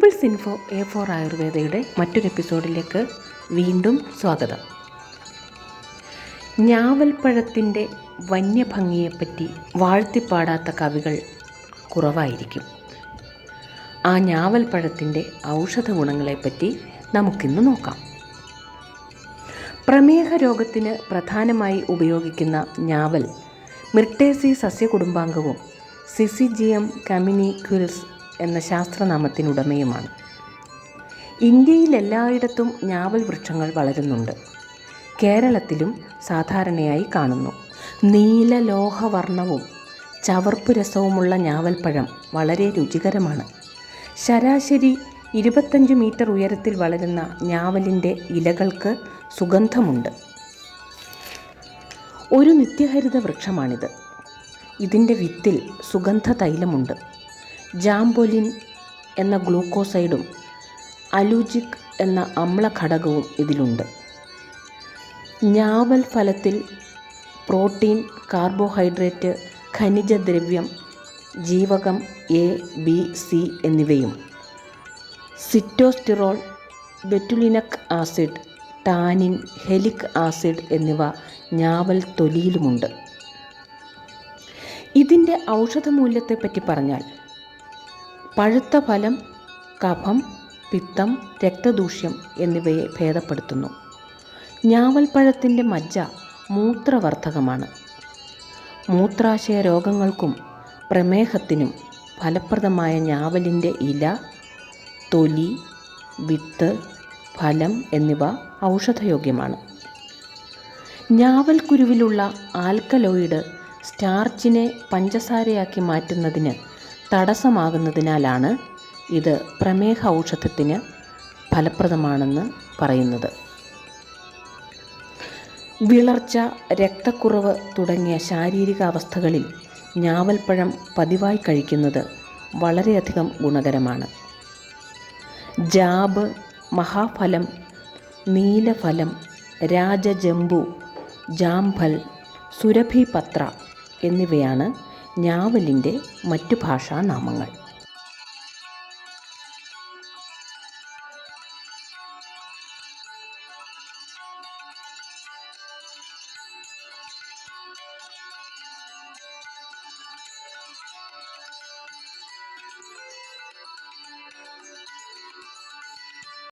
പിപ്പിൾസ് info A4 ആയുർവേദയുടെ മറ്റൊരു എപ്പിസോഡിലേക്ക് വീണ്ടും സ്വാഗതം. ഞാവൽപ്പഴത്തിൻ്റെ വന്യഭംഗിയെപ്പറ്റി വാഴ്ത്തിപ്പാടാത്ത കവികൾ കുറവായിരിക്കും. ആ ഞാവൽപ്പഴത്തിൻ്റെ ഔഷധ ഗുണങ്ങളെപ്പറ്റി നമുക്കിന്ന് നോക്കാം. പ്രമേഹ രോഗത്തിന് പ്രധാനമായി ഉപയോഗിക്കുന്ന ഞാവൽ മിർട്ടേസി സസ്യകുടുംബാംഗവും സിസിജിയം കമ്മ്യൂണിക്യുൽസ് എന്ന ശാസ്ത്രനാമത്തിനുടമയുമാണ്. ഇന്ത്യയിൽ എല്ലായിടത്തും ഞാവൽ വൃക്ഷങ്ങൾ വളരുന്നുണ്ട്. കേരളത്തിലും സാധാരണയായി കാണുന്നു. നീലലോഹവർണവും ചവർപ്പ് രസവുമുള്ള ഞാവൽപ്പഴം വളരെ രുചികരമാണ്. ശരാശരി 25 മീറ്റർ ഉയരത്തിൽ വളരുന്ന ഞാവലിൻ്റെ ഇലകൾക്ക് സുഗന്ധമുണ്ട്. ഒരു നിത്യഹരിത വൃക്ഷമാണിത്. ഇതിൻ്റെ വിത്തിൽ സുഗന്ധ തൈലമുണ്ട്. ജാംബൊലിൻ എന്ന ഗ്ലൂക്കോസൈഡും അലൂജിക് എന്ന അമ്ലഘടകവും ഇതിലുണ്ട്. ഞാവൽ ഫലത്തിൽ പ്രോട്ടീൻ, കാർബോഹൈഡ്രേറ്റ്, ഖനിജദ്രവ്യം, ജീവകം A, B, C എന്നിവയും സിറ്റോസ്റ്റിറോൾ, ബെറ്റുലിനക് ആസിഡ്, ടാനിൻ, ഹെലിക് ആസിഡ് എന്നിവ ഞാവൽ തൊലിയിലുമുണ്ട്. ഇതിൻ്റെ ഔഷധമൂല്യത്തെപ്പറ്റി പറഞ്ഞാൽ പഴുത്ത ഫലം കഫം, പിത്തം, രക്തദൂഷ്യം എന്നിവയെ ഭേദപ്പെടുത്തുന്നു. ഞാവൽപ്പഴത്തിൻ്റെ മജ്ജ മൂത്രവർദ്ധകമാണ്. മൂത്രാശയ രോഗങ്ങൾക്കും പ്രമേഹത്തിനും ഫലപ്രദമായ ഞാവലിൻ്റെ ഇല, തൊലി, വിത്ത്, ഫലം എന്നിവ ഔഷധയോഗ്യമാണ്. ഞാവൽക്കുരുവിലുള്ള ആൽക്കലോയിഡ് സ്റ്റാർച്ചിനെ പഞ്ചസാരയാക്കി മാറ്റുന്നതിന് തടസ്സമാകുന്നതിനാലാണ് ഇത് പ്രമേഹ ഔഷധത്തിന് ഫലപ്രദമാണെന്ന് പറയുന്നത്. വിളർച്ച, രക്തക്കുറവ് തുടങ്ങിയ ശാരീരിക അവസ്ഥകളിൽ ഞാവൽപ്പഴം പതിവായി കഴിക്കുന്നത് വളരെയധികം ഗുണകരമാണ്. ജാബ്, മഹാഫലം, നീലഫലം, രാജജംബു, ജാംഫൽ, സുരഭിപത്ര എന്നിവയാണ് ഞാവലിൻ്റെ മറ്റു ഭാഷാനാമങ്ങൾ.